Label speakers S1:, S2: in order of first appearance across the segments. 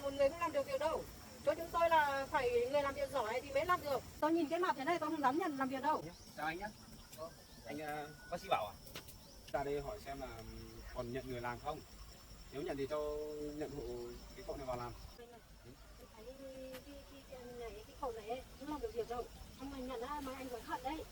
S1: một người không làm được việc đâu. Cho chúng tôi là phải người làm việc giỏi thì mới làm được. Tôi nhìn cái mặt thế này tôi không dám nhận làm việc đâu.
S2: Chào anh nhé. Anh bác sĩ Bảo à? Ra đây hỏi xem là còn nhận người làm không? Nếu nhận thì cho nhận hộ cái cậu này vào làm.
S1: Tôi thấy cái cậu này ấy, không làm được việc đâu. Ông này nhận ra mà anh có thật đấy.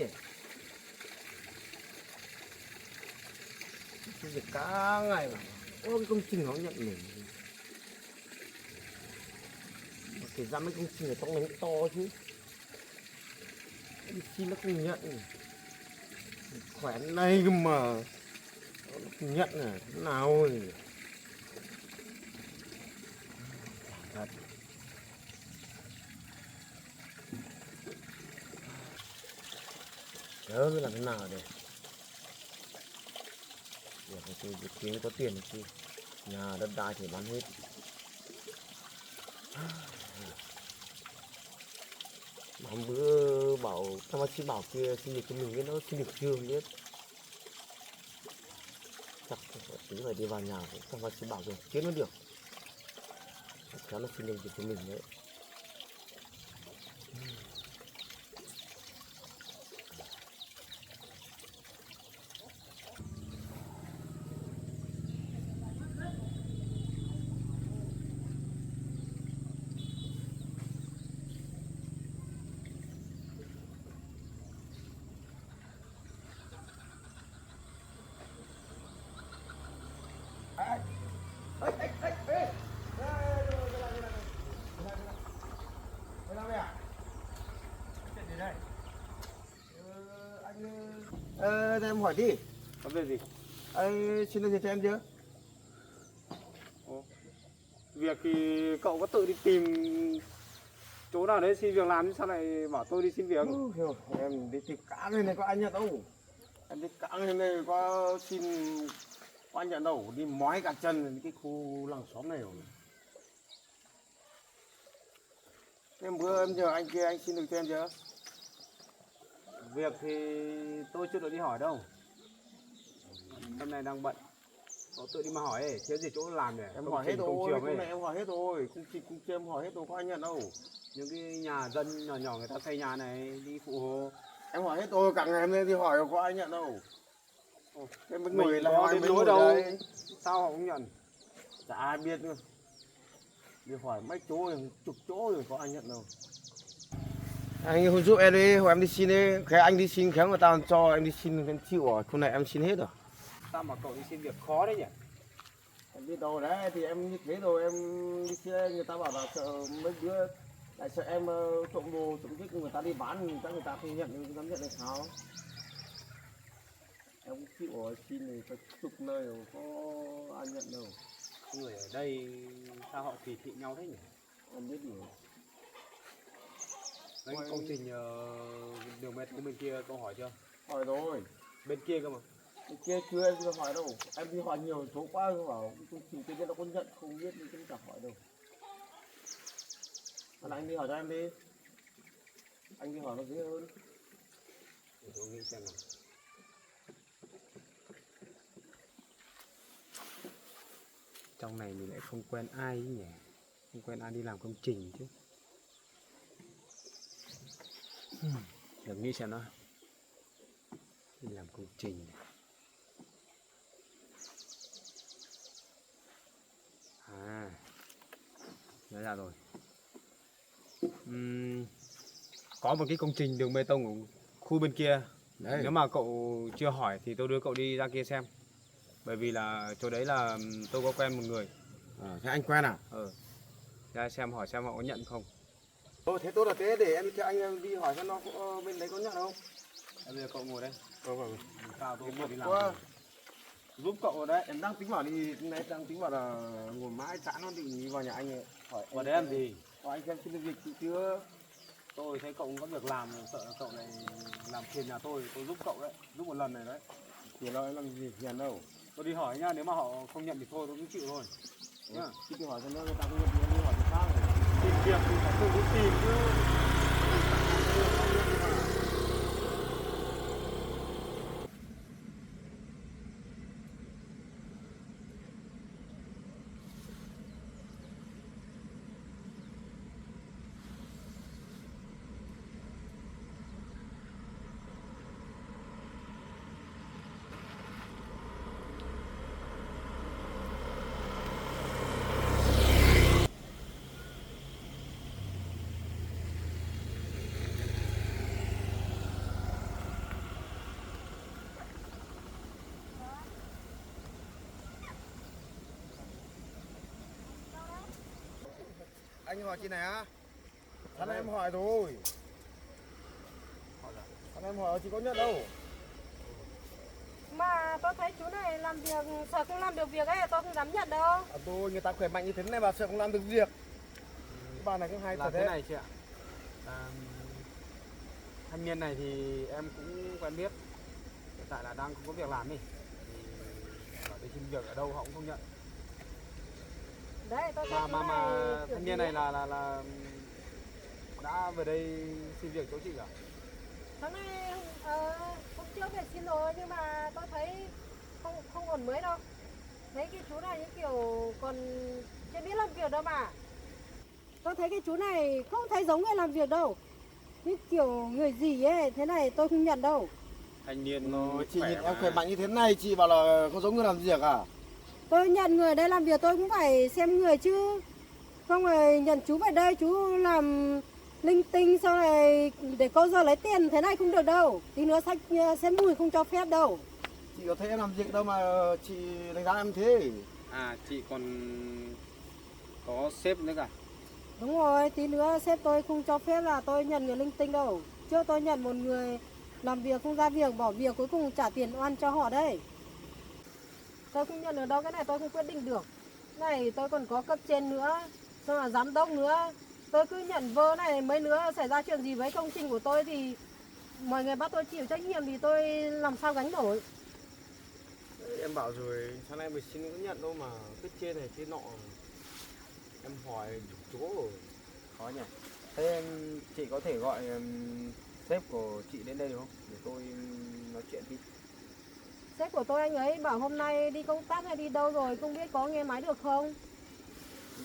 S3: đấy. Cái việc cả ngày mà ô cái công trình nó nhận mình. Kể ra mấy công trình ở trong này nó to chứ. Xin nó không nhận. Khỏe này cơ mà. Nó không nhận à, thế nào rồi. Thật. Nhớ biết làm thế nào đây. Việc kiếm có tiền thì nhà đất đai thì bán hết. Hôm bữa bảo thằng bác sĩ bảo kia xin được cho mình biết nó xin được chưa không biết. Chắc tí phải đi vào nhà của thằng bác sĩ bảo rồi chết nó được. Chắc nó xin được cho mình đấy. Thế em hỏi đi.
S2: Có việc gì?
S3: Anh xin được việc cho em chưa?
S2: Việc thì cậu có tự đi tìm chỗ nào đấy xin việc làm chứ sao lại bảo tôi đi xin việc?
S3: Em đi tìm cả người này có ai nhận đâu. Em đi cả người này có xin có ai nhận đâu. Đi mói cả chân cái khu làng xóm này rồi. Em bữa em nhờ anh kia anh xin được cho em chưa?
S2: Việc thì tôi chưa được đi hỏi đâu. Hôm nay đang bận. Cậu tự đi mà hỏi ấy, thiếu gì chỗ làm nhỉ?
S3: Em hỏi hết rồi, cái này em hỏi hết rồi, công trình em hỏi hết rồi, có ai nhận đâu.
S2: Những cái nhà dân nhỏ nhỏ người ta xây nhà này đi phụ hồ.
S3: Em hỏi hết rồi, cả ngày em lên đi hỏi có ai nhận đâu. Thế mấy người
S2: là hỏi mấy người đâu đây. Sao họ không nhận?
S3: Chả ai biết nữa. Đi hỏi mấy chỗ rồi, chục chỗ rồi có ai nhận đâu. Anh không giúp em đi, hỏi em đi xin đi. Cái anh đi xin khéo người ta cho em đi xin em chịu rồi, khu này em xin hết rồi.
S2: Sao mà cậu đi xin việc khó đấy nhỉ?
S3: Em biết đâu đấy, thì em như thế rồi em đi xe người ta bảo là sợ mấy đứa lại sợ em trộm đồ trộm thích người ta đi bán người ta không nhận không dám nhận được sao. Em cũng chịu rồi, xin thì phải chục nơi rồi có ai nhận đâu.
S2: Người ở đây sao họ kỳ thị nhau thế nhỉ?
S3: Em biết rồi.
S2: Đấy, công trình đường bê tông bên kia câu hỏi chưa?
S3: Hỏi rồi.
S2: Bên kia cơ mà.
S3: Bên kia chưa em chưa hỏi đâu. Em đi hỏi nhiều số quá rồi bảo công trình kia nó có nhận không biết nhưng cũng chẳng hỏi đâu. Anh đi hỏi cho em đi. Anh đi hỏi nó dễ hơn.
S2: Để tôi nghĩ xem nào. Trong này mình lại không quen ai nhỉ? Không quen ai đi làm công trình chứ. Được nghĩ xem nó. Đi làm công trình. À, nhớ ra rồi. Có một cái công trình đường bê tông ở khu bên kia. Đấy. Nếu mà cậu chưa hỏi thì tôi đưa cậu đi ra kia xem. Bởi vì là chỗ đấy là tôi có quen một người.
S3: Thế anh quen à?
S2: Ra xem hỏi xem họ có nhận không.
S3: Thế tốt là thế, để em cho anh đi hỏi xem nó bên đấy có nhận không.
S2: Bây giờ cậu ngồi đây. Sao tôi
S3: Một
S2: đi làm
S3: quá.
S2: giúp cậu rồi đấy.
S3: Em đang tính bảo đi, này đang tính bảo là ngồi mãi chán nó định đi vào nhà anh ấy. Hỏi
S2: Vào đấy làm gì?
S3: Hỏi anh xem xin được việc chị chưa?
S2: Tôi thấy cậu có việc làm, sợ cậu này làm phiền nhà tôi giúp cậu đấy, giúp một lần này đấy.
S3: Thì nói làm gì phiền đâu.
S2: Tôi đi hỏi nhá, nếu mà họ không nhận thì thôi tôi cũng chịu thôi. Nhá.
S3: Chị hỏi xem nó người ta không nhận thì em đi hỏi người khác rồi.
S2: Tìm việc thì phải tự đi tìm chứ.
S3: Anh hỏi chị này á. Thằng em hỏi rồi. Thằng em hỏi chị có nhận đâu.
S1: Mà tôi thấy chú này làm việc sợ không làm được việc ấy, tôi không dám nhận đâu.
S3: Tôi người ta khỏe mạnh như thế này bà sợ không làm được việc. Bà này cũng hay
S2: Là
S3: thật
S2: thế
S3: đấy.
S2: này chị ạ. Thanh niên này thì em cũng quen biết. Hiện tại là đang không có việc làm đi. Thì bảo đi xin việc ở đâu họ cũng không nhận.
S1: Đấy, tôi thấy chú
S2: Mà
S1: này kiểu
S2: thanh
S1: gì
S2: niên này
S1: ấy.
S2: là đã về đây xin việc chỗ chị cả.
S1: Tháng này hôm trước về xin rồi nhưng mà tôi thấy không ổn mới đâu. Thấy cái chú này như kiểu còn chưa biết làm việc đâu mà. Tôi thấy cái chú này không thấy giống người làm việc đâu. Như kiểu người gì ấy, thế này tôi không nhận đâu.
S2: Thanh niên nó
S3: Chị nhìn em
S2: mà.
S3: khỏe mạnh như thế này chị bảo là không giống người làm việc à?
S1: Tôi nhận người đây làm việc tôi cũng phải xem người chứ. Không rồi nhận chú về đây chú làm linh tinh sau này để câu giờ lấy tiền thế này không được đâu. Tí nữa sách xe mùi không cho phép đâu.
S3: Chị có thấy em làm việc đâu mà chị đánh giá em thế.
S2: À chị còn có sếp nữa cả.
S1: Đúng rồi, tí nữa sếp tôi không cho phép là tôi nhận người linh tinh đâu. Trước tôi nhận một người làm việc không ra việc, bỏ việc cuối cùng trả tiền oan cho họ đấy. Tôi không nhận được đâu, cái này tôi không quyết định được. Này tôi còn có cấp trên nữa, xong là giám đốc nữa. Tôi cứ nhận vơ này mấy nữa xảy ra chuyện gì với công trình của tôi thì mọi người bắt tôi chịu trách nhiệm thì tôi làm sao gánh nổi.
S3: Em bảo rồi sáng nay mình xin có nhận đâu mà cứ trên này trên nọ. Em hỏi chỗ rồi. Khó nhỉ. Thế em, chị có thể gọi sếp của chị đến đây được không? Để tôi nói chuyện đi.
S1: Sếp của tôi anh ấy bảo hôm nay đi công tác hay đi đâu rồi, không biết có nghe máy được không?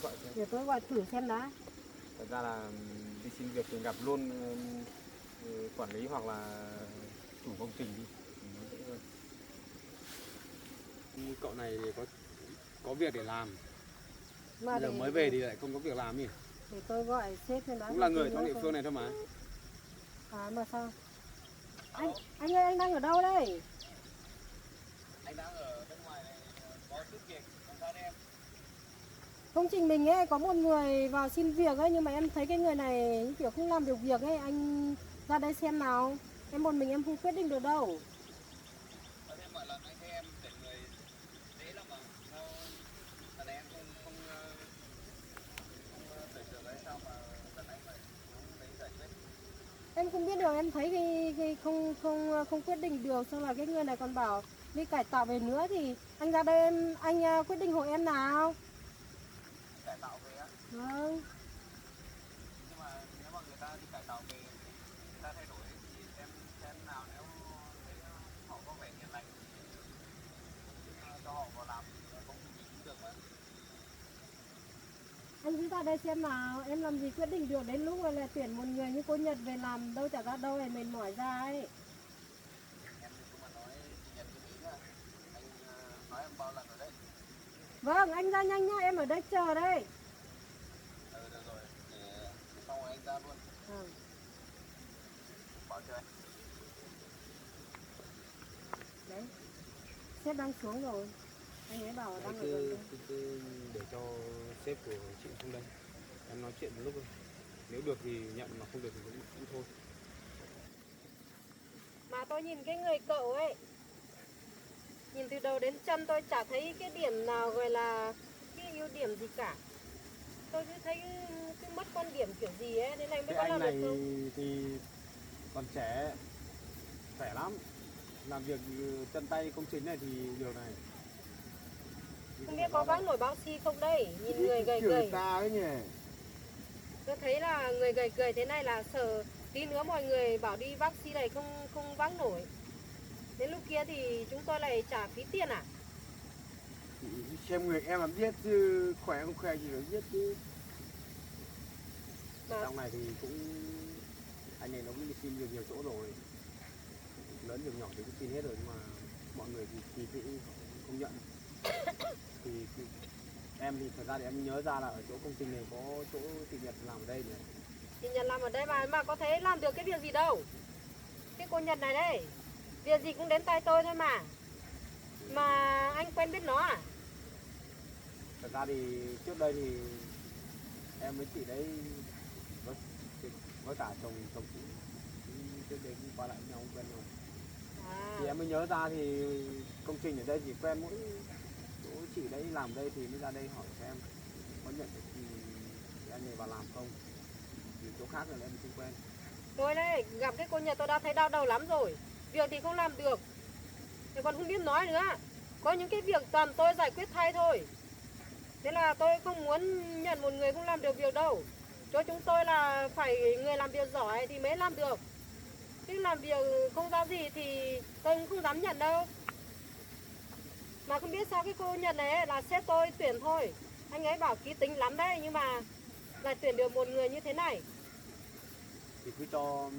S3: Gọi xem.
S1: Để tôi gọi thử xem đã.
S3: Thật ra là đi xin việc thì gặp luôn quản lý hoặc là chủ công trình đi. Nó dễ hơn.
S2: Cậu này thì có việc để làm.
S1: Mà
S2: Bây giờ mới về thì lại không có việc làm gì.
S1: để tôi gọi sếp xem đã.
S2: Cũng là người trong địa phương này thôi mà.
S1: À mà sao? Anh ơi anh đang ở đâu đây?
S2: Anh đang ở bên ngoài này có chút việc, không sao đấy em.
S1: Công trình mình ấy có một người vào xin việc ấy nhưng mà em thấy cái người này như kiểu không làm được việc ấy, anh ra đây xem nào. Em một mình em không quyết định được đâu.
S2: Có thêm mọi lần anh thấy em để người dễ lắm mà. Sao lần này em không khởi xướng đấy sao mà lần này phải không thấy giải quyết.
S1: Em không biết được, em thấy cái không quyết định được, xong là cái người này còn bảo đi cải tạo về nữa thì anh ra đây anh quyết định hộ em nào.
S2: Cải tạo về á.
S1: Vâng.
S2: Nhưng mà nếu mà người ta đi cải tạo về người ta thay đổi thì em xem nào nếu thấy họ có vẻ hiền lành thì cho họ vào làm cũng được mà.
S1: Anh cứ ra đây xem nào, em làm gì quyết định được, đến lúc này là tuyển một người như cô Nhật về làm đâu chả ra đâu này mệt mỏi ra ấy.
S2: Em thì cũng mà nói Nhật cái Mỹ nhá. Anh nói em bao lần rồi đấy.
S1: Vâng, anh ra nhanh nhá, em ở đây chờ đây.
S2: Được rồi, để sau rồi anh ra luôn. Bảo chưa anh?
S1: Đấy, sếp đang xuống rồi. Anh ấy bảo đang ở
S2: Cứ,
S1: gần đây.
S2: cứ để cho sếp của chị xuống đây. Em nói chuyện một lúc thôi. Nếu được thì nhận mà không được thì cũng thôi.
S1: Mà tôi nhìn cái người cậu ấy, nhìn từ đầu đến chân tôi chả thấy cái điểm nào gọi là cái ưu điểm gì cả. Tôi cứ thấy cứ mất quan điểm kiểu gì ấy, nên anh mới có
S2: Cái
S1: làm
S2: anh
S1: được
S2: này
S1: không?
S2: thì còn trẻ, khỏe lắm. Làm việc chân tay công trình này thì điều này.
S1: Không biết có vác nổi bao xi không đây, nhìn người gầy gầy.
S3: Ta ấy nhỉ.
S1: Tôi thấy là người gầy gầy thế này là sợ tí nữa mọi người bảo đi vác xi này không vác nổi. Đến lúc kia thì chúng tôi lại trả phí tiền à?
S3: Chị xem người em làm biết chứ khỏe không khỏe gì phải biết chứ.
S1: Mà
S2: Trong này thì cũng anh này nó cũng đi xin nhiều chỗ rồi, lớn việc nhỏ thì cũng xin hết rồi nhưng mà mọi người thì cũng không nhận. thì em thì thật ra thì em nhớ ra là ở chỗ công trình này có chỗ chị Nhật làm ở đây nhỉ.
S1: chị Nhật làm ở đây mà có thể làm được cái việc gì đâu. Cái cô Nhật này đây, việc gì cũng đến tay tôi thôi mà. Mà anh quen biết nó à?
S2: Thật ra thì trước đây thì em với chị đấy có, có cả chồng chồng chị trước đấy cũng qua lại với nhau quen nhau. Thì em mới nhớ ra thì công trình ở đây chỉ quen mỗi chỗ chị đấy làm đây thì mới ra đây hỏi xem có nhận được thì anh này vào làm không, thì chỗ khác rồi em không quen.
S1: Tôi đây gặp cái cô Nhật tôi đã thấy đau đầu lắm rồi. Việc thì không làm được, thì còn không biết nói nữa. Có những cái việc toàn tôi giải quyết thay thôi. Thế là tôi không muốn nhận một người không làm được việc đâu. Cho chúng tôi là phải người làm việc giỏi thì mới làm được. Chứ làm việc không ra gì thì tôi cũng không dám nhận đâu. Mà không biết sao cái cô Nhật này ấy, là sếp tôi tuyển thôi. Anh ấy bảo kỹ tính lắm đấy, nhưng mà lại tuyển được một người như thế này.
S2: Thì cứ cho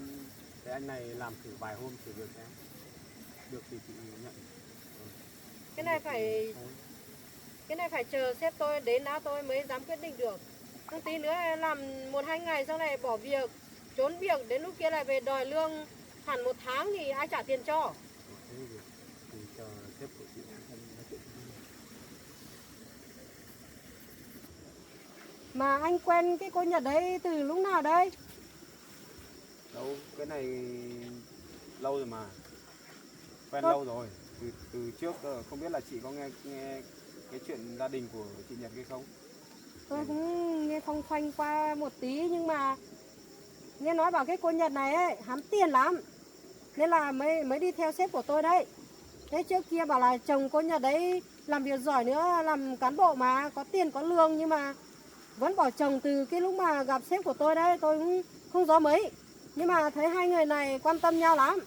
S2: cái anh này làm thử vài hôm thử việc em, được thì chị nhận.
S1: Cái này phải Cái này phải chờ sếp tôi đến đã tôi mới dám quyết định được. Không tí nữa làm 1-2 ngày sau này bỏ việc, trốn việc, đến lúc kia lại về đòi lương hẳn 1 tháng thì ai trả tiền cho.
S2: Thì chờ sếp của chị em nói chuyện.
S1: Mà anh quen cái cô Nhật đấy từ lúc nào đấy?
S2: Đâu, cái này lâu rồi mà, quen
S1: Ơ.
S2: lâu rồi, từ trước không biết là chị có nghe cái chuyện gia đình của chị Nhật hay không?
S1: Tôi cũng nghe phong phanh qua một tí, nhưng mà nghe nói bảo cái cô Nhật này ấy, hám tiền lắm. Nên là mới đi theo sếp của tôi đấy. Thế trước kia bảo là chồng cô Nhật đấy làm việc giỏi nữa, làm cán bộ mà, có tiền có lương, nhưng mà vẫn bỏ chồng từ cái lúc mà gặp sếp của tôi đấy, tôi cũng không rõ mấy. Nhưng mà thấy hai người này quan tâm nhau lắm.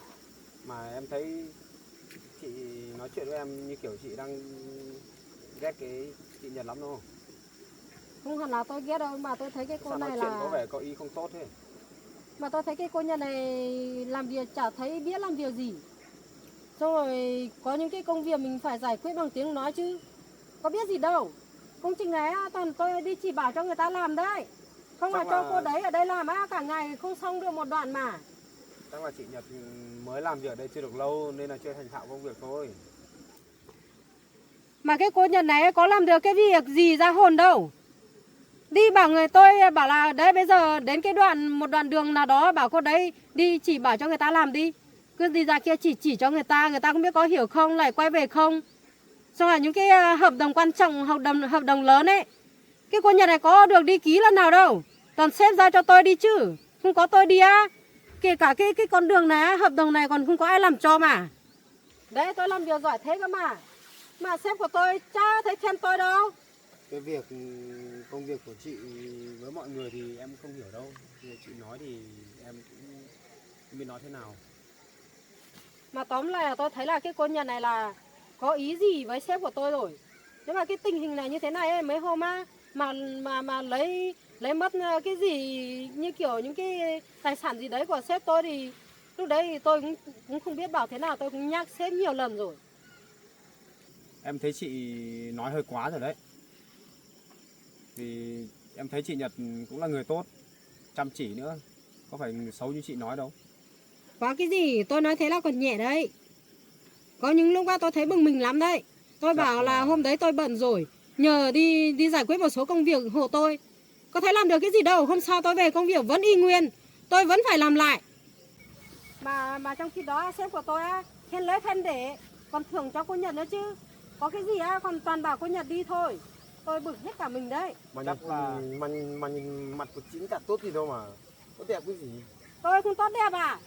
S2: Mà em thấy chị nói chuyện với em như kiểu chị đang ghét cái chị Nhật lắm đúng không?
S1: Không hẳn là tôi ghét đâu, mà tôi thấy cái cô
S2: Sao nói
S1: này
S2: chuyện có
S1: là...
S2: vẻ có ý không tốt thế?
S1: Mà tôi thấy cái cô Nhật này làm việc chả thấy biết làm việc gì. Xong rồi có những cái công việc mình phải giải quyết bằng tiếng nói chứ có biết gì đâu. Công trình này toàn tôi đi chỉ bảo cho người ta làm đấy. Không là
S2: Chắc
S1: cho
S2: là-
S1: cô đấy ở đây làm cả ngày không xong được một đoạn mà.
S2: Chắc là chị Nhật mới làm việc ở đây chưa được lâu nên là chưa thành thạo công việc thôi.
S1: Mà cái cô Nhật này có làm được cái việc gì ra hồn đâu. Đi bảo người tôi bảo là đấy bây giờ đến cái một đoạn đường nào đó bảo cô đấy đi chỉ bảo cho người ta làm đi. Cứ đi ra kia chỉ cho người ta không biết có hiểu không, lại quay về không. Xong là những cái hợp đồng quan trọng, hợp đồng lớn ấy, cái cô Nhật này có được đi ký lần nào đâu. Toàn sếp giao cho tôi đi chứ, không có tôi đi á. Kể cả cái con đường này, hợp đồng này còn không có ai làm cho mà. Đấy tôi làm việc giỏi thế cơ mà. Mà sếp của tôi chả thấy khen tôi đâu.
S2: Cái việc công việc của chị với mọi người thì em không hiểu đâu. Thì chị nói thì em cũng không biết nói thế nào.
S1: Mà tóm lại là tôi thấy là cái cô Nhật này là có ý gì với sếp của tôi rồi. Nhưng mà cái tình hình này như thế này ấy, mấy hôm mà lấy mất cái gì như kiểu những cái tài sản gì đấy của sếp tôi thì lúc đấy thì tôi cũng không biết bảo thế nào, tôi cũng nhắc sếp nhiều lần rồi.
S2: Em thấy chị nói hơi quá rồi đấy. Vì em thấy chị Nhật cũng là người tốt, chăm chỉ nữa. Có phải xấu như chị nói đâu.
S1: Có cái gì tôi nói thế là còn nhẹ đấy. Có những lúc tôi thấy bực mình lắm đấy. Tôi bảo là hôm đấy tôi bận rồi, nhờ đi giải quyết một số công việc hộ tôi. Có thấy làm được cái gì đâu, hôm sau tôi về công việc vẫn y nguyên, tôi vẫn phải làm lại. Mà trong khi đó sếp của tôi khen lấy khen để, còn thưởng cho cô Nhật nữa chứ. Có cái gì còn toàn bảo cô Nhật đi thôi. Tôi bực hết cả mình đấy.
S3: Mà
S2: Chắc là-
S3: mà nhìn mặt của chị cả tốt gì đâu mà. Có đẹp cái gì?
S1: Tôi không tốt đẹp à?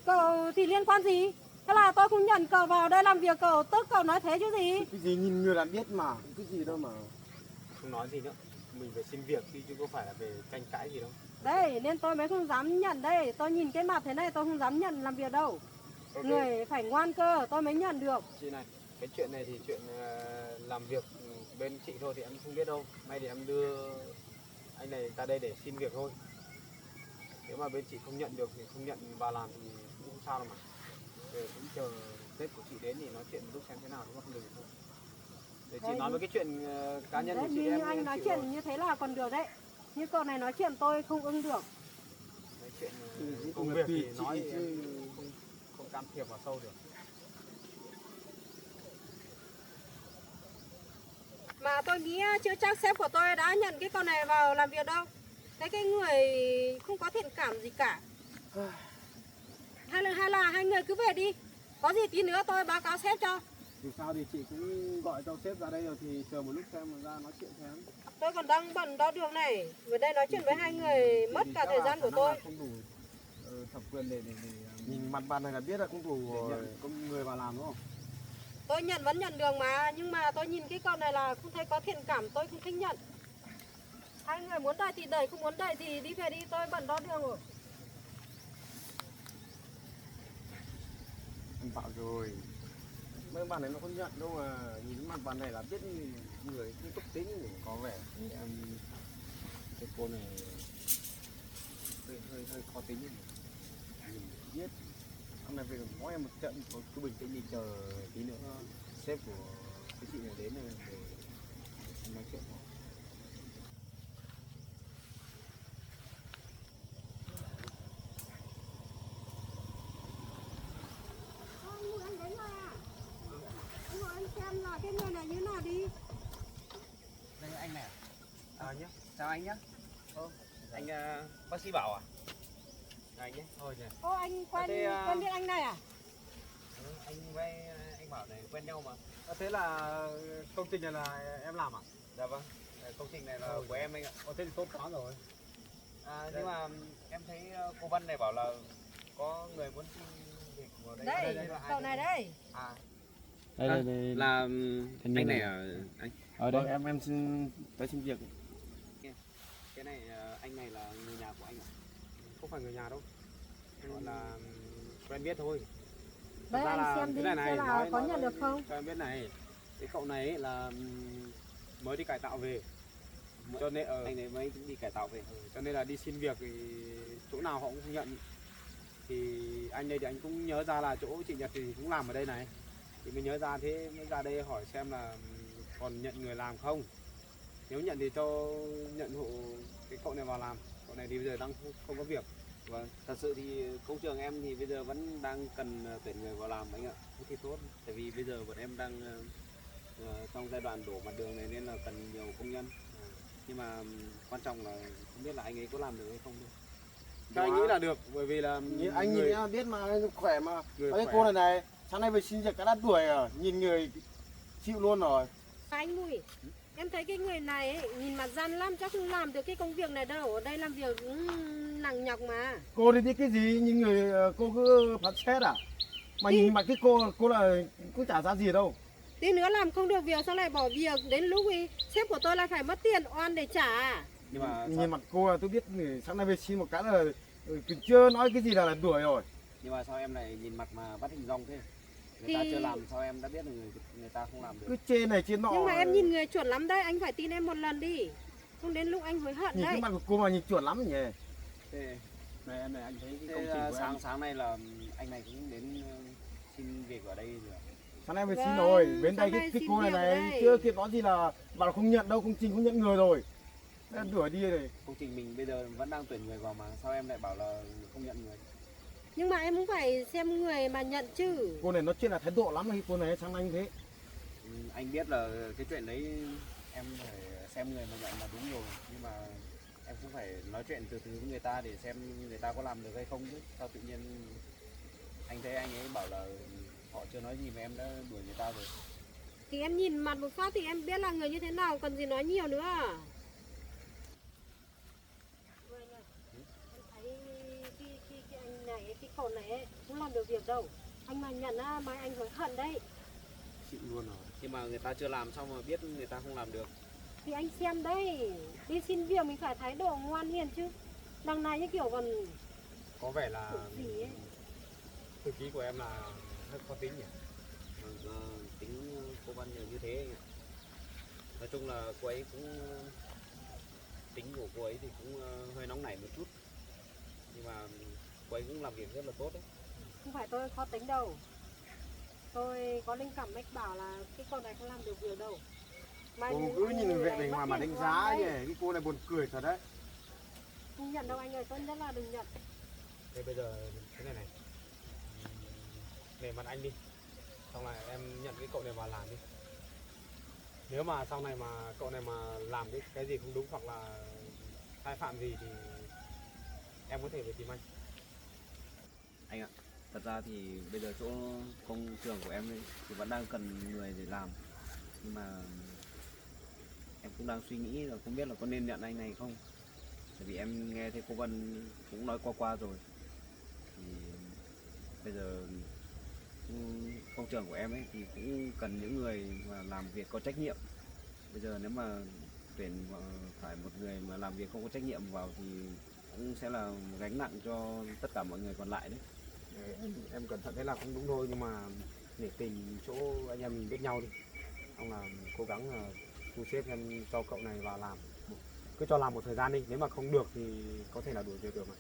S1: Cậu thì liên quan gì? Thế là tôi không nhận cậu vào đây làm việc, cậu tức cậu nói thế chứ gì?
S3: Cái gì nhìn người là biết mà, cái gì đâu mà.
S2: Không nói gì nữa. Mình phải xin việc chứ không phải là về tranh cãi gì đâu.
S1: Đây, nên tôi mới không dám nhận đây. Tôi nhìn cái mặt thế này tôi không dám nhận làm việc đâu.
S2: Ok.
S1: Người phải ngoan cơ, tôi mới nhận được.
S2: Chị này, cái chuyện này thì chuyện làm việc bên chị thôi thì em không biết đâu. May thì em đưa anh này ra đây để xin việc thôi. Nếu mà bên chị không nhận được thì không nhận vào làm thì cũng không sao đâu mà. Để cũng chờ sếp của chị đến thì nói chuyện một lúc xem thế nào, nếu mà không được thì thôi. Để chị
S1: Đấy,
S2: nói với cái chuyện cá nhân
S1: đấy,
S2: của chị
S1: như
S2: em
S1: anh nói
S2: chịu
S1: chuyện
S2: rồi.
S1: như thế là còn được đấy. Như cậu này nói chuyện tôi không ưng được.
S2: Nói chuyện
S3: cũng
S2: công
S3: là
S2: việc
S3: tùy
S2: thì
S3: chị
S2: nói
S3: chứ.
S2: em không can thiệp vào sâu được.
S1: Mà tôi nghĩ chưa chắc sếp của tôi đã nhận cái con này vào làm việc đâu. Thấy cái người không có thiện cảm gì cả. Hay là hai người cứ về đi. Có gì tí nữa tôi báo cáo sếp cho.
S2: Dù sao thì chị cũng gọi cho sếp ra đây rồi thì chờ một lúc xem mà ra nói chuyện xem.
S1: Tôi còn đang bận đo đường này. Vừa đây nói chuyện với hai người mất cả thời gian của tôi.
S2: Không đủ thẩm quyền để
S3: Nhìn mặt bạn này là biết là cũng đủ
S2: để nhận công người vào làm đúng không?
S1: Tôi nhận vẫn nhận đường mà. Nhưng mà tôi nhìn cái con này là không thấy có thiện cảm. Tôi không thích nhận. Hai người muốn đợi thì đợi, không muốn đợi thì đi về đi. Tôi bận đo đường rồi.
S3: Em bảo rồi. Mấy bạn này nó không nhận đâu mà nhìn mặt bạn này là biết người không cấp tính có vẻ
S2: Em cái cô này hơi khó tính ấy.
S3: mình biết. Hôm nay về nói em một trận cứ bình tĩnh đi chờ tí nữa sếp của cái chị này đến rồi để em nói chuyện.
S1: Anh đến rồi à? Anh ngồi anh xem là cái người này như nào đi.
S2: Đây anh này à?
S3: Nhé.
S2: Chào anh nhé. Anh bác sĩ Bảo à? Anh nhé. Thôi nhỉ.
S1: Ô anh quen
S2: Thế,
S1: quen biết anh này à?
S2: Anh với anh Bảo này quen nhau mà. Thế là công trình này là em làm à? Dạ vâng. Công trình này là của em anh ạ. Thế thì tốt quá rồi. Nhưng mà em thấy cô Vân này bảo là có người muốn xin việc vào đây.
S1: Đây,
S2: là ai
S1: cậu này đây.
S2: À.
S4: đây
S2: Là
S4: anh này à anh?
S3: Ở đây em xin tới xin việc.
S2: Cái này anh này là người nhà của anh à? Không phải người nhà đâu. Gọi là quen biết thôi.
S1: Đây
S2: Thật ra
S1: anh xem đi,
S2: cái này
S1: xem là có nhận được không?
S2: cho em biết này, cái cậu này ấy là mới đi cải tạo về, cho nên anh ấy mới đi cải tạo về, cho nên là đi xin việc thì chỗ nào họ cũng không nhận. Thì anh đây thì anh cũng nhớ ra là chỗ chị Nhật thì cũng làm ở đây này, thì mới nhớ ra, thế mới ra đây hỏi xem là còn nhận người làm không. Nếu nhận thì cho nhận hộ cái cậu này vào làm. Cậu này thì bây giờ đang không có việc. Vâng, thật sự thì công trường em thì bây giờ vẫn đang cần tuyển người vào làm anh ạ. Thế thì tốt, tại vì bây giờ bọn em đang trong giai đoạn đổ mặt đường này nên là cần nhiều công nhân. Nhưng mà quan trọng là không biết là anh ấy có làm được hay không thôi. Theo anh nghĩ là được, bởi vì là
S3: Anh nhìn em biết mà khỏe mà.
S2: người
S3: Cái
S2: khỏe.
S3: cô này này, sáng nay về xin việc cả đã tuổi à, nhìn người chịu luôn rồi.
S1: Anh Mùi, em thấy cái người này ấy, nhìn mặt gian lắm, chắc không làm được cái công việc này đâu. Ở đây làm việc nặng nhọc mà.
S3: Cô thì biết cái gì, nhìn người cô cứ phán xét à? Mà nhìn mặt cái cô là cũng chả ra gì đâu.
S1: Tí nữa làm không được việc, sau này bỏ việc. Đến lúc ấy, sếp của tôi lại phải mất tiền oan để trả.
S2: Nhưng mà
S3: Nhìn mặt cô là tôi biết sáng nay về xin một cái là chưa nói cái gì là đuổi rồi.
S2: nhưng mà sao em lại nhìn mặt mà bắt hình dong thế? Người ta
S1: Thì-
S2: chưa làm sao em đã biết là người ta không làm được.
S3: Cứ chê này chê nọ.
S1: Nhưng mà em nhìn người chuẩn lắm đấy, anh phải tin em một lần đi. Không đến lúc anh hối hận
S3: Nhìn
S1: đấy.
S3: cái mặt của cô mà nhìn chuẩn lắm nhỉ.
S2: Thế,
S3: Này em này anh thấy cái
S2: thế
S3: công trình của em.
S2: sáng nay là anh này cũng đến xin việc ở đây rồi.
S3: Sáng nay về
S1: Vâng,
S3: xin rồi. Bên đây
S1: sáng nay
S3: cái
S1: xin
S3: cô này
S1: việc ở
S3: này
S1: đây.
S3: chưa kịp nói gì là bảo không nhận đâu, công trình không nhận người rồi. Đã đuổi đi rồi.
S2: Công trình mình bây giờ vẫn đang tuyển người vào mà sao em lại bảo là không nhận người?
S1: Nhưng mà em cũng phải xem người mà nhận chứ.
S3: Cô này nói chuyện là thái độ lắm, cái cô này sáng nay như thế.
S2: Anh biết là cái chuyện đấy em phải xem người mà nhận là đúng rồi, nhưng mà em cũng phải nói chuyện từ từ với người ta để xem người ta có làm được hay không chứ. Sao tự nhiên anh thấy anh ấy bảo là họ chưa nói gì mà em đã đuổi người ta rồi.
S1: Thì em nhìn mặt một phát thì em biết là người như thế nào, cần gì nói nhiều nữa. Em thấy cái anh này, cái cậu này ấy, không làm được việc đâu. Anh mà nhận á, mai anh hối hận đấy.
S2: Chịu luôn rồi. Nhưng mà người ta chưa làm sao mà biết người ta không làm được.
S1: Thì anh xem đây, đi xin việc mình phải thái độ ngoan hiền chứ. Đằng này như kiểu còn
S2: Có vẻ là
S1: gì ấy.
S2: thư ký của em là hơi khó tính nhỉ? Tính cô Văn như thế anh ạ. Nói chung là cô ấy cũng tính của cô ấy thì cũng hơi nóng nảy một chút, nhưng mà cô ấy cũng làm việc rất là tốt đấy.
S1: Không phải tôi khó tính đâu. Tôi có linh cảm mách bảo là cái con này không làm được việc đâu. Mà
S3: Cô
S1: những
S3: cứ
S1: anh
S3: nhìn
S1: người
S3: vệ
S1: này
S3: bề
S1: mất
S3: ngoài mà
S1: tiền
S3: đánh
S1: của
S3: giá
S1: anh
S3: nhỉ.
S1: đấy.
S3: Cái cô này buồn cười thật đấy.
S1: Không nhận đâu anh ơi, tốt nhất là đừng nhận.
S2: Thế bây giờ thế này này, về mặt anh đi, xong là em nhận cái cậu này vào làm đi. Nếu mà sau này mà cậu này mà làm cái gì không đúng hoặc là sai phạm gì thì em có thể về tìm anh.
S4: Anh ạ, thật ra thì bây giờ chỗ công trường của em ấy, thì vẫn đang cần người để làm, nhưng mà em cũng đang suy nghĩ là không biết là có nên nhận anh này không. Tại vì em nghe thấy cô Vân cũng nói qua rồi, thì bây giờ công trường của em ấy thì cũng cần những người mà làm việc có trách nhiệm. Bây giờ nếu mà tuyển phải một người mà làm việc không có trách nhiệm vào thì cũng sẽ là gánh nặng cho tất cả mọi người còn lại đấy.
S2: Em cẩn thận thế là cũng đúng thôi, nhưng mà nể tình chỗ anh em mình biết nhau đi, ông là cố gắng là thu xếp em cho cậu này vào làm, cứ cho làm một thời gian đi, nếu mà không được thì có thể là đuổi việc được mà.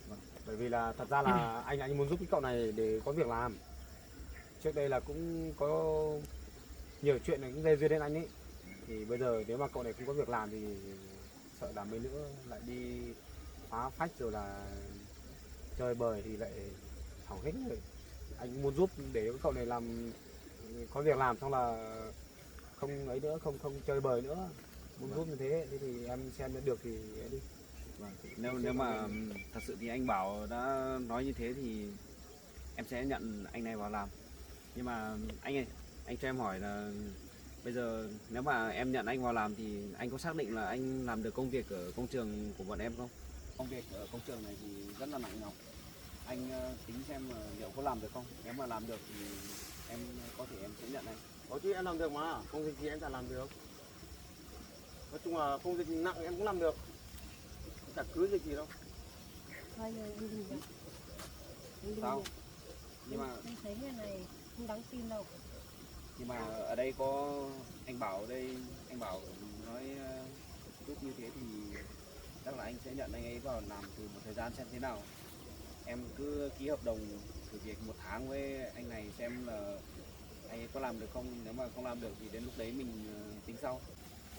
S4: Vâng.
S2: Bởi vì là thật ra là anh muốn giúp cái cậu này để có việc làm. Trước đây là cũng có nhiều chuyện này cũng dây dưa đến anh ấy, thì bây giờ nếu mà cậu này không có việc làm thì sợ là mấy nữa lại đi phá phách rồi là chơi bời thì lại hỏng hết người. Anh muốn giúp để cái cậu này làm, có việc làm, xong là không ấy nữa, không chơi bời nữa, muốn giúp như thế. Thế thì em xem được thì ấy đi.
S4: Vâng. Nếu mà thật sự thì anh Bảo đã nói như thế thì em sẽ nhận anh này vào làm. Nhưng mà anh ơi, anh cho em hỏi là bây giờ nếu mà em nhận anh vào làm thì anh có xác định là anh làm được công việc ở công trường của bọn em không? Công việc ở công trường này thì rất là nặng nhọc. Anh tính xem là liệu có làm được không? Nếu mà làm được thì em có thể em sẽ nhận anh.
S3: Có chứ, em làm được mà, công việc gì em chả làm được. Nói chung là công việc nặng em cũng làm được, chả cưới việc gì đâu.
S1: Thôi rồi, đi đi.
S4: Sao? Nhưng mà
S1: Anh thấy người này không đáng tin đâu.
S4: nhưng mà ở đây có anh Bảo ở đây, anh Bảo nói giúp như thế thì chắc là anh sẽ nhận anh ấy vào làm từ một thời gian xem thế nào. Em cứ ký hợp đồng thử việc 1 tháng với anh này xem là anh ấy có làm được không. Nếu mà không làm được thì đến lúc đấy mình tính sau.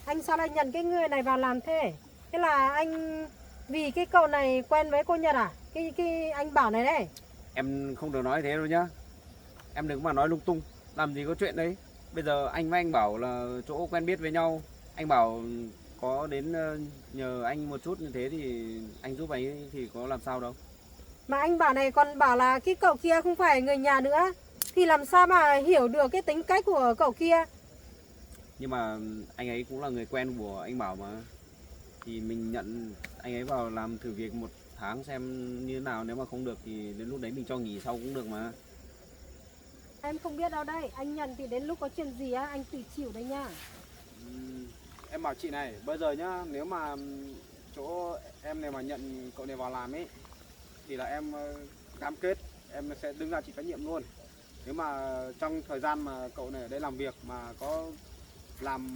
S1: Anh sao lại nhận cái người này vào làm thế? Thế là anh vì cái cậu này quen với cô Nhật à? Cái anh Bảo này đấy.
S4: Em không được nói thế đâu nhá. Em đừng mà nói lung tung, làm gì có chuyện đấy. Bây giờ anh với anh Bảo là chỗ quen biết với nhau. Anh Bảo có đến nhờ anh một chút như thế thì anh giúp anh ấy thì có làm sao đâu.
S1: Mà anh Bảo này còn bảo là cái cậu kia không phải người nhà nữa. Thì làm sao mà hiểu được cái tính cách của cậu kia?
S4: Nhưng mà anh ấy cũng là người quen của anh Bảo mà. Thì mình nhận anh ấy vào làm thử việc 1 tháng xem như thế nào. Nếu mà không được thì đến lúc đấy mình cho nghỉ sau cũng được mà.
S1: Em không biết đâu đây. Anh nhận thì đến lúc có chuyện gì á, anh tự chịu đấy nha.
S2: Em bảo chị này, bây giờ nhá, nếu mà chỗ em này mà nhận cậu này vào làm ấy thì là em cam kết em sẽ đứng ra chịu trách nhiệm luôn. Nếu mà trong thời gian mà cậu này ở đây làm việc mà có làm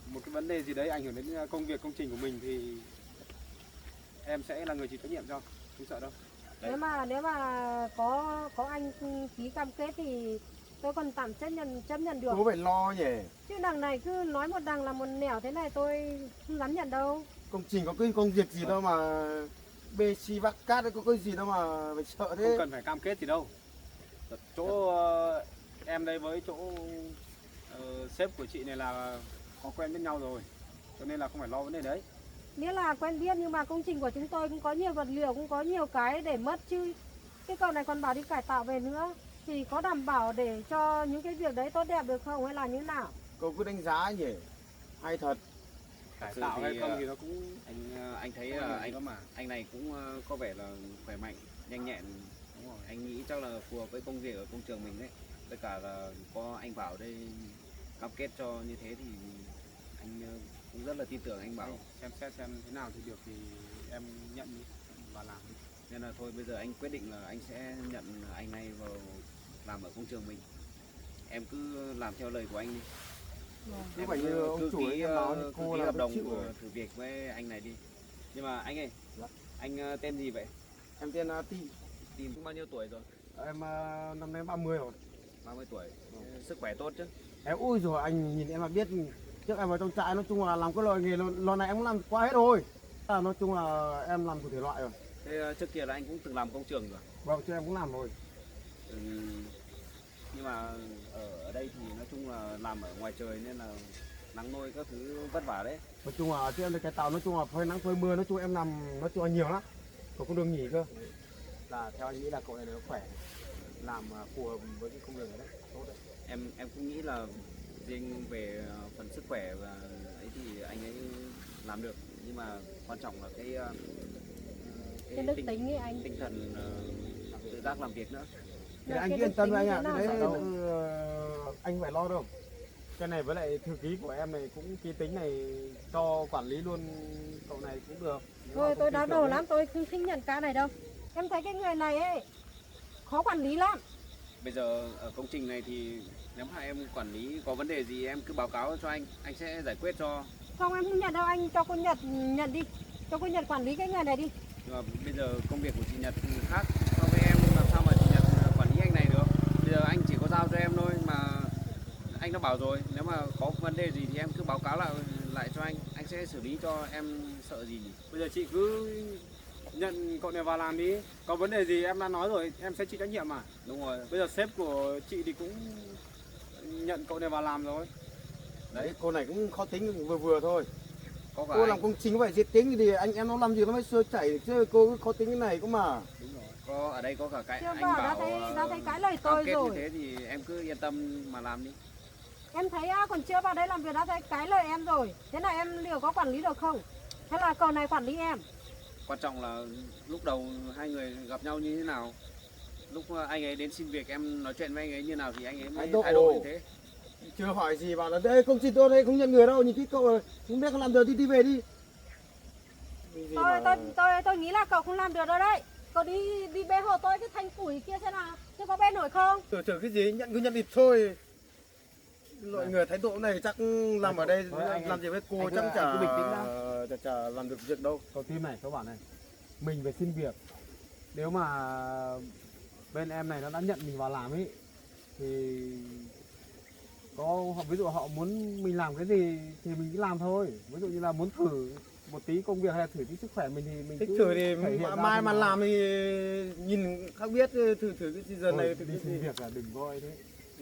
S2: một cái vấn đề gì đấy ảnh hưởng đến công việc công trình của mình thì em sẽ là người chịu trách nhiệm cho, không sợ đâu. Đấy.
S1: Nếu mà có anh ký cam kết thì tôi còn tạm chấp nhận được.
S3: Có phải lo nhỉ?
S1: Chứ đằng này cứ nói một đằng là một nẻo thế này tôi không dám nhận đâu.
S3: Công trình có cái công việc gì đâu mà bê xi vác cát có cái gì đâu mà phải sợ thế.
S2: Không cần phải cam kết gì đâu. Chỗ em đây với chỗ sếp của chị này là có quen biết nhau rồi, cho nên là không phải lo vấn đề đấy.
S1: Nghĩa là quen biết nhưng mà công trình của chúng tôi cũng có nhiều vật liệu, cũng có nhiều cái để mất chứ. Cái cậu này còn bảo đi cải tạo về nữa thì có đảm bảo để cho những cái việc đấy tốt đẹp được không hay là như thế nào?
S3: Cậu cứ đánh giá nhỉ? Hay thật.
S2: Cải
S4: sự
S2: tạo
S4: thì,
S2: hay không thì nó cũng
S4: Anh thấy
S2: Có
S4: là
S2: nhiều lắm mà.
S4: anh này cũng có vẻ là khỏe mạnh, nhanh nhẹn. Đúng rồi, anh nghĩ chắc là phù hợp với công việc ở công trường mình đấy. Tất cả là có anh Bảo đây cam kết cho như thế thì anh cũng rất là tin tưởng anh Bảo.
S2: xem xét xem thế nào thì được thì em nhận đi và làm đi.
S4: Nên là thôi bây giờ anh quyết định là anh sẽ nhận anh này vào làm ở công trường mình. Em cứ làm theo lời của anh đi.
S3: Cứ phải như ông chủ ấy em nói thì cô
S4: ký
S3: là
S4: hợp
S3: phải
S4: đồng
S3: chịu
S4: của
S3: rồi.
S4: thử việc với anh này đi. Nhưng mà anh ơi,
S3: Dạ.
S4: anh tên gì vậy?
S3: Em tên Ti.
S4: Tìm bao nhiêu tuổi rồi?
S3: Em năm nay 30 rồi.
S4: 30 tuổi. Sức khỏe tốt chứ?
S3: Em ui rồi anh nhìn em mà biết, trước em vào trong trại nói chung là làm cái loại nghề lò này em cũng làm qua hết rồi. Nói chung là em làm đủ thể loại rồi.
S4: Thế trước kia là anh cũng từng làm công trường rồi.
S3: Vâng, chứ em cũng làm rồi.
S4: Nhưng mà ở đây thì nói chung là làm ở ngoài trời nên là nắng nôi các thứ vất vả đấy.
S3: Nói chung là chứ em cái tàu nói chung là phơi nắng phơi mưa, nói chung em nằm nói chung là nhiều lắm, còn không được nghỉ cơ.
S2: Là theo anh nghĩ là cậu này nó khỏe, làm phù hợp với cái công việc này đấy, tốt đấy.
S4: Em cũng nghĩ là riêng về phần sức khỏe và ấy thì anh ấy làm được, nhưng mà quan trọng là
S1: Cái đức tính ấy anh.
S4: tinh thần tự giác làm việc nữa.
S3: Thì
S1: Là
S3: anh
S1: cái
S3: cứ yên
S1: đức
S3: tâm
S1: tính
S3: anh
S1: như
S3: ạ,
S1: thế nào
S3: cái
S1: phải
S3: đấy
S1: đâu.
S3: anh phải lo đâu. Cái này với lại thư ký của em này cũng ký tính này, cho quản lý luôn cậu này cũng được. Nếu mà
S1: Thôi
S3: không
S1: tôi
S3: tin
S1: đau
S3: tưởng
S1: đầu
S3: ấy.
S1: lắm, tôi không thích nhận ca này đâu. Em thấy cái người này ấy khó quản lý lắm.
S4: Bây giờ ở công trình này thì nếu mà em quản lý có vấn đề gì em cứ báo cáo cho anh sẽ giải quyết cho.
S1: Không em không nhận đâu, anh cho cô Nhật nhận đi. Cho cô Nhật quản lý cái người này đi.
S4: Nhưng mà bây giờ công việc của chị Nhật thì khác so với em, làm sao mà chị Nhật quản lý anh này được. Bây giờ anh chỉ có giao cho em thôi mà anh đã bảo rồi, nếu mà có vấn đề gì thì em cứ báo cáo lại cho anh sẽ xử lý cho, em sợ gì nhỉ?
S2: Bây giờ chị cứ nhận cậu này vào làm đi, có vấn đề gì em đã nói rồi, em sẽ chịu trách nhiệm mà.
S4: Đúng rồi.
S2: Bây giờ sếp của chị thì cũng nhận cậu này vào làm rồi.
S3: Đấy, cô này cũng khó tính vừa vừa thôi.
S4: Có cả
S3: Cô
S4: anh,
S3: làm công trình phải dễ tính thì anh em nó làm gì nó mới sơ chảy được chứ, cô cứ khó tính cái này cũng mà.
S4: đúng rồi. Có ở đây có cả cái
S1: Chưa
S4: anh
S1: bảo
S4: bảo
S1: đã thấy cái lời
S4: cam
S1: tôi
S4: kết
S1: rồi.
S4: như thế thì em cứ yên tâm mà làm đi.
S1: Em thấy còn chưa vào đây làm việc đã thấy cái lời em rồi. Thế là em liệu có quản lý được không? Hay là cậu này quản lý em?
S4: Quan trọng là lúc đầu hai người gặp nhau như thế nào, lúc anh ấy đến xin việc em nói chuyện với anh ấy như nào thì anh ấy mới
S3: Thái độ.
S4: thay đổi như thế.
S3: Chưa hỏi gì bảo là đây công trình tôi đây không nhận người đâu, nhìn cái cậu không biết không làm được đi về đi. Cái gì mà-
S1: Tôi nghĩ là cậu không làm được đâu đấy. Cậu đi bê hộ tôi cái thanh củi kia xem nào. Chứ có bê nổi không?
S3: Tưởng cái gì nhận cứ nhận đi thôi. Loại người thái độ này chắc làm ở đây
S2: Thôi, anh
S3: làm gì với cô
S2: anh cứ-
S3: chắc
S2: anh
S3: chả
S2: cứ bình tĩnh đã.
S3: chả làm được việc đâu.
S2: Cậu tim này, các bạn này, mình phải xin việc. Nếu mà bên em này nó đã nhận mình vào làm ấy thì ví dụ họ muốn mình làm cái gì thì mình cứ làm thôi. Ví dụ như là muốn thử một tí công việc hay là thử tí sức khỏe mình thì mình
S3: Thích
S2: cứ
S3: thử thì
S2: thể hiện ra
S3: mai
S2: thế
S3: mà
S2: nào.
S3: làm thì nhìn khác biết, thử cái giờ
S2: Thôi,
S3: này
S2: đi
S3: cái
S2: xin
S3: gì.
S2: việc là đừng coi thế.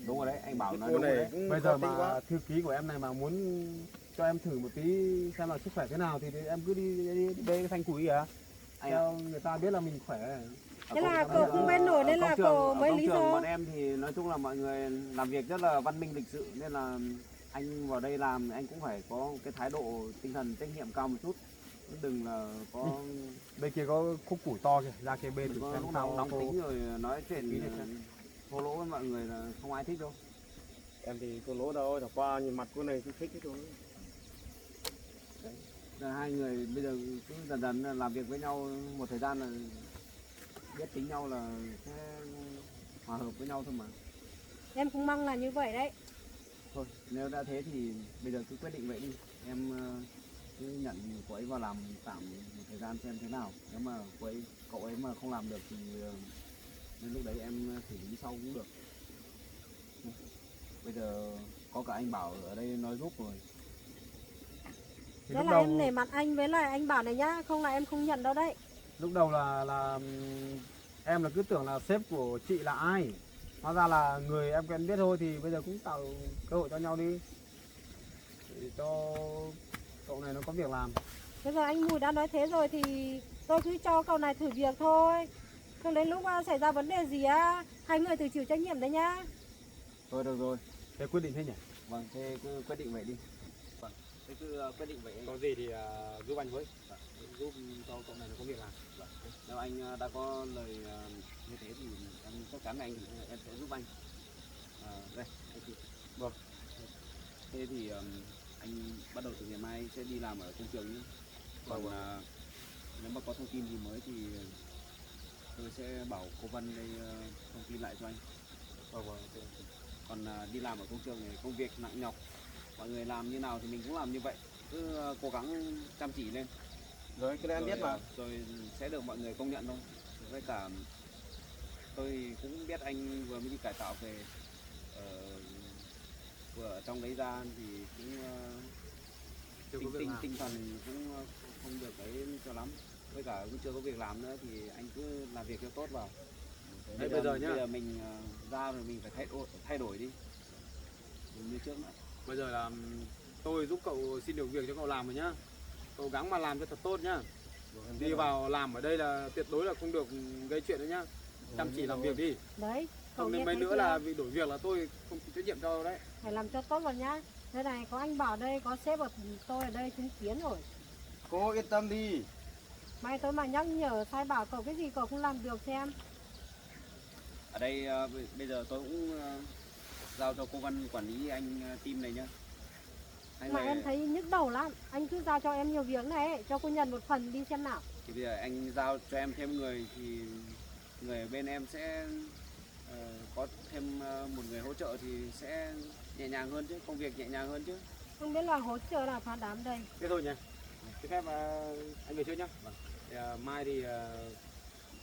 S4: Đúng rồi đấy, anh bảo nói
S3: Cô
S4: đúng rồi
S3: này
S4: đấy.
S3: cũng
S2: Bây
S3: khó
S2: giờ
S3: tính
S2: mà
S3: quá.
S2: thư ký của em này mà muốn cho em thử một tí xem là sức khỏe thế nào thì em cứ đi bê cái thanh củi kìa.
S4: Anh
S2: Cho người ta biết là mình khỏe.
S1: Thế là cậu không bên nổi nên là cậu mới lý
S4: Trường
S1: do.
S4: bọn em thì nói chung là mọi người làm việc rất là văn minh lịch sự, nên là anh vào đây làm anh cũng phải có cái thái độ tinh thần trách nhiệm cao một chút, đừng là có
S2: Bên kia có khúc củi to kìa, ra kia bên
S4: đừng
S2: thử
S4: có
S2: xem
S4: lúc nào
S2: sao
S4: nóng
S2: cô-
S4: tính rồi nói chuyện
S2: Tí để xem.
S4: thô lỗ với mọi người là không ai thích đâu.
S3: Em thì tôi lỗ đâu, chẳng qua nhìn mặt cô này cũng thích cái thôi.
S4: Là hai người bây giờ cứ dần dần làm việc với nhau một thời gian là biết tính nhau là sẽ hòa hợp với nhau thôi mà.
S1: Em cũng mong là như vậy đấy.
S4: Thôi nếu đã thế thì bây giờ cứ quyết định vậy đi, em cứ nhận cô ấy vào làm tạm một thời gian xem thế nào. Nếu mà cậu ấy mà không làm được thì đến lúc đấy em xử lý sau cũng được. Bây giờ có cả anh Bảo ở đây nói giúp rồi.
S2: Thì
S1: Thế
S2: lúc
S1: là
S2: đầu,
S1: em nể mặt anh với lại anh bảo này nhá. Không là em không nhận đâu đấy.
S2: lúc đầu là em là cứ tưởng là sếp của chị là ai. Hóa ra là người em quen biết thôi, thì bây giờ cũng tạo cơ hội cho nhau đi. Để cho cậu này nó có việc làm.
S1: Bây giờ anh Mùi đã nói thế rồi thì tôi cứ cho cậu này thử việc thôi. Không đến lúc xảy ra vấn đề gì á, hai người tự chịu trách nhiệm đấy nhá.
S4: Thôi được rồi.
S2: Thế quyết định thế nhỉ?
S4: Vâng, thế cứ quyết định vậy đi. Vâng, thế cứ quyết định vậy anh.
S2: Có gì thì giúp anh với. Giúp cho cậu này nó có việc làm.
S4: Vâng. Nếu anh đã có lời như thế thì em chắc chắn là em sẽ giúp anh. Đây, anh chị.
S3: Vâng.
S4: Thế thì anh bắt đầu từ ngày mai sẽ đi làm ở công trường nhé. Còn nếu mà có thông tin gì mới thì tôi sẽ bảo cô Vân đây thông tin lại cho anh. Còn đi làm ở công trường này công việc nặng nhọc, mọi người làm như nào thì mình cũng làm như vậy, cứ cố gắng chăm chỉ lên
S3: Rồi cái này em biết mà.
S4: rồi sẽ được mọi người công nhận thôi. Với cả tôi cũng biết anh vừa mới đi cải tạo về, vừa ở trong đấy ra thì cũng tinh thần cũng không được ấy cho lắm, với cả cũng chưa có việc làm nữa thì anh cứ làm việc cho tốt vào.
S2: Đấy, bây giờ
S4: mình ra rồi mình phải thay đổi đi, đừng như trước nữa.
S2: Bây giờ là tôi giúp cậu xin được việc cho cậu làm rồi nhá. Cố gắng mà làm cho thật tốt nhá.
S3: Em biết
S2: Đi
S3: rồi.
S2: vào làm ở đây là tuyệt đối là không được gây chuyện đấy nhá. Chăm chỉ làm việc đi.
S1: Đấy, cậu
S2: Không
S1: nghe
S2: đến mấy
S1: thấy
S2: nữa
S1: chưa?
S2: là bị đổi việc là tôi không chịu trách nhiệm cho đấy.
S1: Phải làm cho tốt vào nhá. Thế này có anh Bảo đây, có sếp của tôi ở đây chứng kiến rồi.
S3: Cô yên tâm đi.
S1: May tôi mà nhắc nhở sai bảo cậu cái gì cậu không làm được xem.
S4: Ở đây bây giờ tôi cũng giao cho cô Văn quản lý anh team này nhá. Hai
S1: Mà
S4: người-
S1: em thấy nhức đầu lắm. Anh cứ giao cho em nhiều việc này ấy. Cho cô nhận một phần đi xem nào.
S4: Thì bây giờ anh giao cho em thêm người thì người ở bên em sẽ có thêm một người hỗ trợ thì sẽ nhẹ nhàng hơn chứ, công việc nhẹ nhàng hơn chứ.
S1: Không biết là hỗ trợ là phá đám đây.
S2: Thế thôi nhỉ. Thế phép anh về trước nhá. Thì, mai thì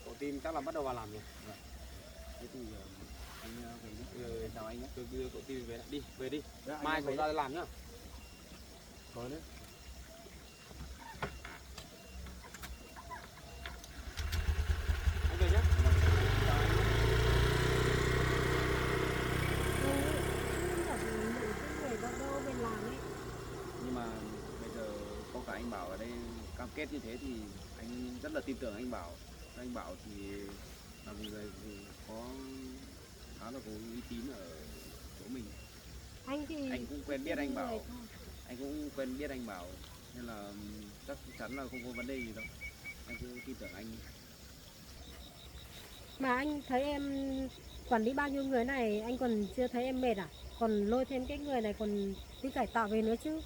S2: cậu team chắc là bắt đầu vào làm rồi.
S4: Thế thì anh về nhé.
S2: Ừ,
S4: Chào anh nhé.
S2: Tôi đưa cậu team về đi, về đi.
S3: Dạ, anh
S2: Mai
S3: em
S2: cậu
S3: về
S2: ra làm nhá.
S3: Có đấy.
S2: Anh về nhá.
S1: Người đâu đâu bên làm ấy.
S4: Nhưng mà bây giờ có cả anh Bảo ở đây cam kết như thế thì anh rất là tin tưởng anh Bảo. Anh Bảo thì là một người có khá là có uy tín ở chỗ mình.
S1: Anh thì
S4: Anh cũng quen biết anh Bảo.
S1: người thôi.
S4: Anh cũng quen biết anh Bảo nên là chắc chắn là không có vấn đề gì đâu. Anh cứ tin tưởng anh.
S1: Mà anh thấy em quản lý bao nhiêu người này anh còn chưa thấy em mệt à? Còn lôi thêm cái người này còn đi cải tạo về nữa chứ.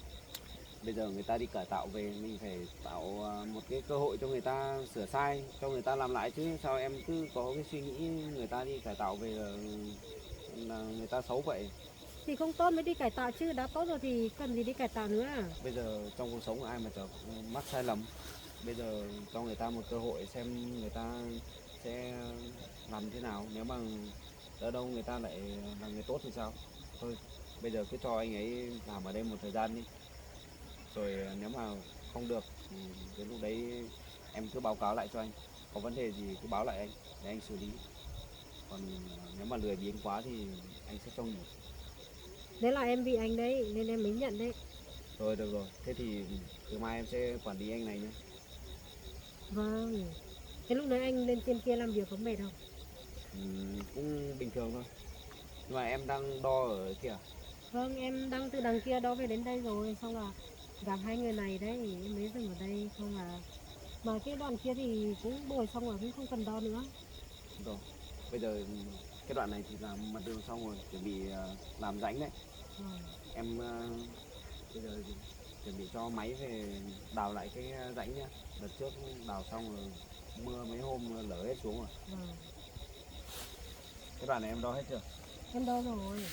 S4: Bây giờ người ta đi cải tạo về mình phải tạo một cái cơ hội cho người ta sửa sai, cho người ta làm lại chứ sao em cứ có cái suy nghĩ người ta đi cải tạo về là người ta xấu vậy.
S1: Thì không tốt mới đi cải tạo chứ, đã tốt rồi thì cần gì đi cải tạo nữa à?
S4: Bây giờ trong cuộc sống ai mà chả mắc sai lầm. Bây giờ cho người ta một cơ hội xem người ta sẽ làm thế nào. Nếu mà đỡ đâu người ta lại là người tốt thì sao. Thôi bây giờ cứ cho anh ấy làm ở đây một thời gian đi. Rồi nếu mà không được thì đến lúc đấy em cứ báo cáo lại cho anh. Có vấn đề gì cứ báo lại anh để anh xử lý. Còn nếu mà lười biếng quá thì anh sẽ cho nghỉ.
S1: Đấy là em bị anh đấy nên em mới nhận đấy.
S4: Rồi được rồi. Thế thì từ mai em sẽ quản lý anh này nhé.
S1: Vâng. Thế lúc đấy anh lên trên kia làm việc có mệt không?
S4: Cũng bình thường thôi. Nhưng mà em đang đo ở kìa.
S1: Vâng, em đang từ đằng kia đó về đến đây rồi. Xong là gặp hai người này đấy, em mới dừng ở đây. Không là mà cái đoạn kia thì cũng bồi xong rồi cũng không cần đo nữa.
S4: Rồi. Bây giờ cái đoạn này thì làm mặt đường xong rồi, chuẩn bị làm rãnh đấy.
S1: Vâng.
S4: Em bây giờ thì chuẩn bị cho máy về đào lại cái rãnh nhá. Đợt trước đào xong rồi mưa mấy hôm lở hết xuống rồi.
S1: Vâng.
S4: Cái đoạn này em đo hết chưa?
S1: Em đo rồi.